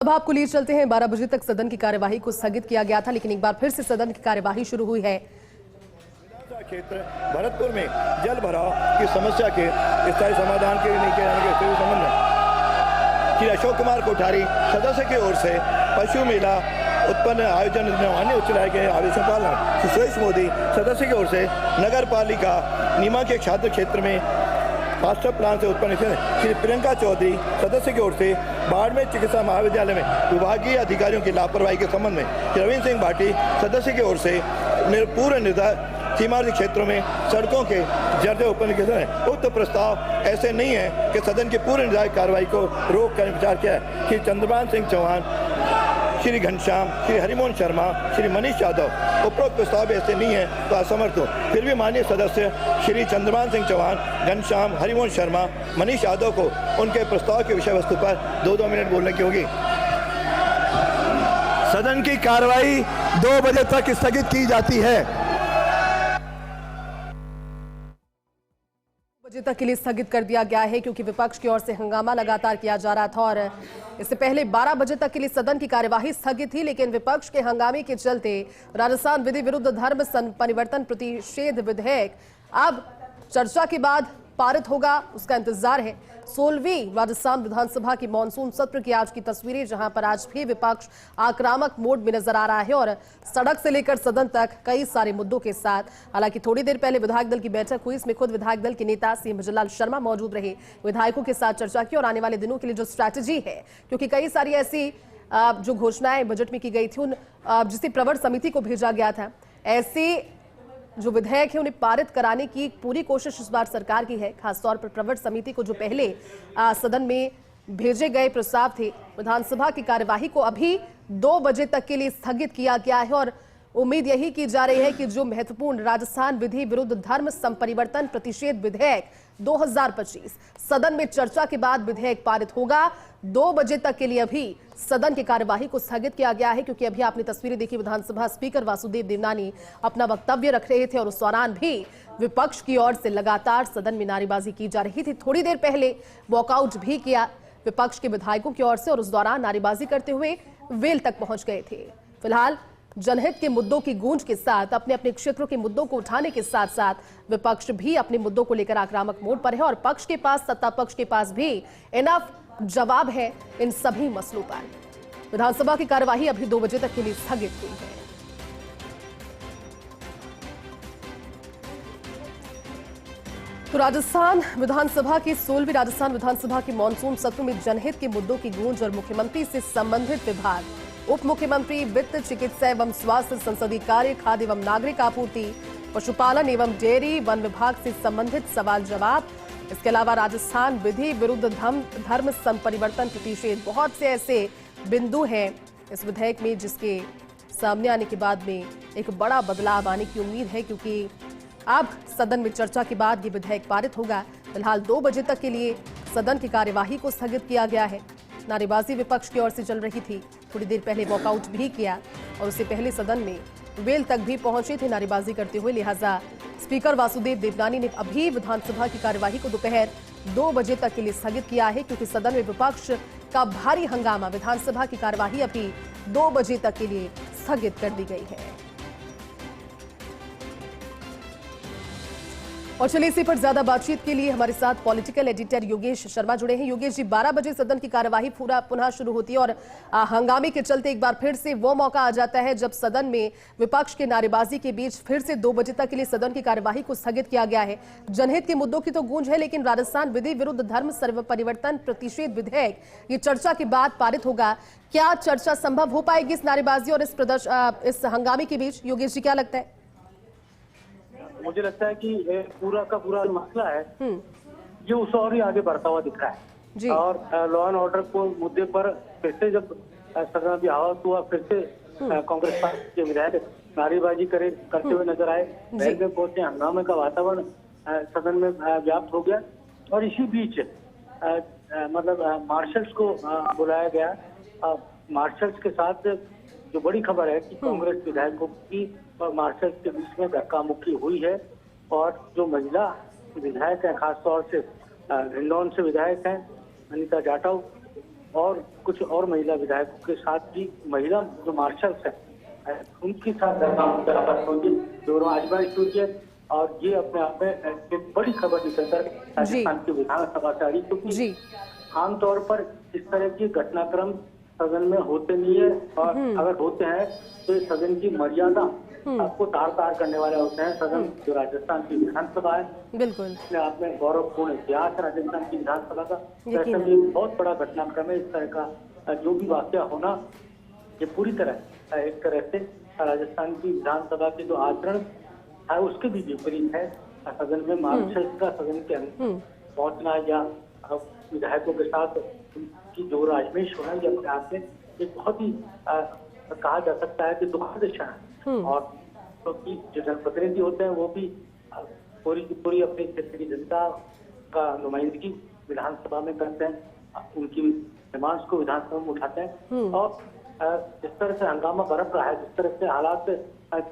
अब आपको लिए चलते हैं। 12 बजे तक सदन की कार्यवाही को स्थगित किया गया था, लेकिन एक बार फिर से सदन की कार्यवाही शुरू हुई है। क्षेत्र भरतपुर में जल भराव की समस्या के स्थायी समाधान के लिए जाने के संबंध में श्री अशोक कुमार कोठारी सदस्य की ओर से पशु मेला उत्पन्न आयोजन मान्य उच्च न्यायालय के आदेशों का पालन। श्री सुरेश मोदी सदस्य की ओर से नगर पालिका नीमा के छात्र क्षेत्र में मास्टर प्लान से उत्पन्न श्री प्रियंका चौधरी सदस्य की ओर से बाड़मेर चिकित्सा महाविद्यालय में विभागीय अधिकारियों की लापरवाही के संबंध में श्री रविंद्र सिंह भाटी सदस्य की ओर से पूर्व निर्धारित सीमावर्ती क्षेत्रों में सड़कों के जर्जर उत्पन्न किए हैं। उक्त प्रस्ताव ऐसे नहीं है कि सदन की पूर्व निर्धारित कार्रवाई को रोक कर विचार किया है। श्री चंद्रभान सिंह चौहान, श्री घनश्याम, श्री हरिमोहन शर्मा, श्री मनीष यादव उपरोक्त प्रस्ताव ऐसे नहीं है तो असमर्थ हो। फिर भी माननीय सदस्य श्री चंद्रभान सिंह चौहान, घनश्याम, हरिमोहन शर्मा, मनीष यादव को उनके प्रस्ताव के विषय वस्तु पर 2-2 मिनट बोलने की होगी। सदन की कार्रवाई 2 बजे तक स्थगित की जाती है। बजे तक के लिए स्थगित कर दिया गया है क्योंकि विपक्ष की ओर से हंगामा लगातार किया जा रहा था और इससे पहले 12 बजे तक के लिए सदन की कार्यवाही स्थगित थी, लेकिन विपक्ष के हंगामे के चलते राजस्थान विधि विरुद्ध धर्म परिवर्तन प्रतिषेध विधेयक अब चर्चा के बाद पारित होगा, उसका इंतजार है। 16वीं राजस्थान विधानसभा की मानसून सत्र की आज की तस्वीरें, जहां पर आज भी विपक्ष आक्रामक मोड में नजर आ रहा है और सड़क से लेकर सदन तक कई सारे मुद्दों के साथ। हालांकि थोड़ी देर पहले विधायक दल की बैठक हुई, इसमें खुद विधायक दल के नेता सी भजनलाल शर्मा मौजूद रहे, विधायकों के साथ चर्चा की और आने वाले दिनों के लिए जो स्ट्रैटेजी है, क्योंकि कई सारी ऐसी जो घोषणाएं बजट में की गई थी, उन जिसे प्रवर समिति को भेजा गया था, ऐसे जो विधेयक है उन्हें पारित कराने की पूरी कोशिश इस बार सरकार की है। खासतौर पर प्रवर समिति को जो पहले सदन में भेजे गए प्रस्ताव थे, विधानसभा की कार्यवाही को अभी 2 बजे तक के लिए स्थगित किया गया है और उम्मीद यही की जा रही है कि जो महत्वपूर्ण राजस्थान विधि विरुद्ध धर्म संपरिवर्तन प्रतिषेध विधेयक 2025 सदन में चर्चा के बाद विधेयक पारित होगा। 2 बजे तक के लिए अभी सदन की कार्यवाही को स्थगित किया गया है, क्योंकि अभी आपने तस्वीरें देखी, विधानसभा स्पीकर वासुदेव देवनानी अपना वक्तव्य रख रहे थे और उस दौरान भी विपक्ष की ओर से लगातार सदन में नारेबाजी की जा रही थी। थोड़ी देर पहले वॉकआउट भी किया विपक्ष के विधायकों की ओर से और उस दौरान नारेबाजी करते हुए वेल तक पहुंच गए थे। फिलहाल जनहित के मुद्दों की गूंज के साथ अपने अपने क्षेत्रों के मुद्दों को उठाने के साथ साथ विपक्ष भी अपने मुद्दों को लेकर आक्रामक मोड पर है और पक्ष के पास, सत्ता पक्ष के पास भी इनफ जवाब है इन सभी मसलों पर। विधानसभा की कार्यवाही अभी 2 बजे तक के लिए स्थगित हुई है। तो राजस्थान विधानसभा की 16वीं राजस्थान विधानसभा के मानसून सत्र में जनहित के मुद्दों की गूंज और मुख्यमंत्री से संबंधित विभाग, उप मुख्यमंत्री वित्त, चिकित्सा एवं स्वास्थ्य, संसदीय कार्य, खाद्य एवं नागरिक आपूर्ति, पशुपालन एवं डेयरी, वन विभाग से संबंधित सवाल जवाब। इसके अलावा राजस्थान विधि विरुद्ध धर्म संपरिवर्तन प्रतिषेध, बहुत से ऐसे बिंदु हैं इस विधेयक में जिसके सामने आने के बाद में एक बड़ा बदलाव आने की उम्मीद है, क्योंकि अब सदन में चर्चा के बाद ये विधेयक पारित होगा। फिलहाल 2 बजे तक के लिए सदन की कार्यवाही को स्थगित किया गया है। नारेबाजी विपक्ष की ओर से चल रही थी, थोड़ी देर पहले वॉकआउट भी किया और उससे पहले सदन में वेल तक भी पहुंचे थे नारेबाजी करते हुए। लिहाजा स्पीकर वासुदेव देवनानी ने अभी विधानसभा की कार्यवाही को दोपहर 2 बजे तक के लिए स्थगित किया है, क्योंकि सदन में विपक्ष का भारी हंगामा। विधानसभा की कार्यवाही अभी 2 बजे तक के लिए स्थगित कर दी गई है। और चलिए इसी पर ज्यादा बातचीत के लिए हमारे साथ पॉलिटिकल एडिटर योगेश शर्मा जुड़े हैं। योगेश जी, 12 बजे सदन की कार्यवाही पुनः शुरू होती है और हंगामे के चलते एक बार फिर से वो मौका आ जाता है जब सदन में विपक्ष के नारेबाजी के बीच फिर से 2 बजे तक के लिए सदन की कार्यवाही को स्थगित किया गया है। जनहित के मुद्दों की तो गूंज है, लेकिन राजस्थान विधि विरुद्ध धर्म परिवर्तन प्रतिषेध विधेयक ये चर्चा के बाद पारित होगा। क्या चर्चा संभव हो पाएगी इस नारेबाजी और इस हंगामे के बीच? योगेश जी, क्या लगता है? मुझे लगता है कि पूरा का पूरा मसला है ये उस और ही आगे बढ़ता हुआ दिख रहा है और लॉ एंड ऑर्डर को मुद्दे पर फिर से जब सदन में आवाज हुआ, फिर से कांग्रेस पार्टी के विधायक नारेबाजी करते हुए नजर आए। बैल में पहुंचे, हंगामे का वातावरण सदन में व्याप्त हो गया और इसी बीच मतलब मार्शल्स को बुलाया गया। मार्शल्स के साथ जो बड़ी खबर है कि कांग्रेस विधायकों की और मार्शल्स के बीच में धक्का मुक्की हुई है और जो महिला विधायक है, खासतौर से हिंडौन से विधायक हैं अनिता जाटव, और कुछ और महिला विधायकों के साथ भी महिला जो मार्शल्स हैं उनके साथ जो आजमाइश हुई है और ये अपने आप में एक बड़ी खबर निकल कर राजस्थान की विधानसभा से आ रही, क्योंकि आमतौर पर इस तरह के घटनाक्रम सदन में होते नहीं है और अगर होते हैं तो सदन की मर्यादा आपको तार तार करने वाले होते हैं। सदन जो राजस्थान की विधानसभा है, बिल्कुल अपने आप में गौरवपूर्ण इतिहास है राजस्थान की विधानसभा का। वैसे भी एक बहुत बड़ा घटनाक्रम है। इस तरह का जो भी वाकया होना ये पूरी तरह एक तरह से राजस्थान की विधानसभा के जो आचरण है उसके भी विपरीत है। सदन में मार्शल्स का सदन के अंदर पहुंचना या विधायकों के साथ की जो राजमेश होना ये अपने आप में एक बहुत ही कहा जा सकता है कि दुखद क्षण है। और क्योंकि जो जनप्रतिनिधि होते हैं वो भी पूरी की पूरी अपने क्षेत्र की जनता का नुमाइंदगी विधानसभा में करते हैं, उनकी डिमांड्स को विधानसभा में उठाते हैं। और जिस तरह से हंगामा बरप रहा है, जिस तरह से हालात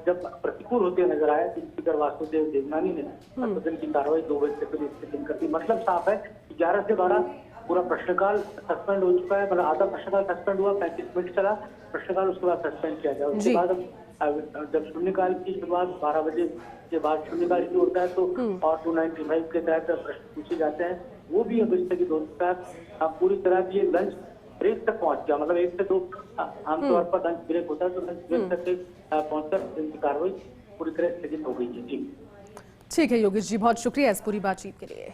जब प्रतिकूल होते नजर आए, स्पीकर वासुदेव देवनानी ने सदन की कार्रवाई 2 बजे से फिर स्थगित कर दी। मतलब साफ है 11 से 12 पूरा प्रश्नकाल सस्पेंड हो चुका है। मतलब आधा प्रश्नकाल सस्पेंड हुआ, 35 मिनट चला प्रश्नकाल, उसके बाद सस्पेंड किया गया। उसके बाद जब शून्यकाल की शुरुआत 12 बजे के बाद शून्यकाल शुरू होता है तो और 295 के तहत प्रश्न पूछे जाते हैं, वो भी अब स्थगित हो चुका है। पूरी तरह ये लंच ब्रेक तक पहुंच गया। मतलब 1 से 2 आमतौर पर लंच ब्रेक होता है, तो लंच ब्रेक तक पहुंचकर इनकी कार्रवाई पूरी तरह स्थगित हो गई है। जी ठीक है योगेश जी, बहुत शुक्रिया इस पूरी बातचीत के लिए।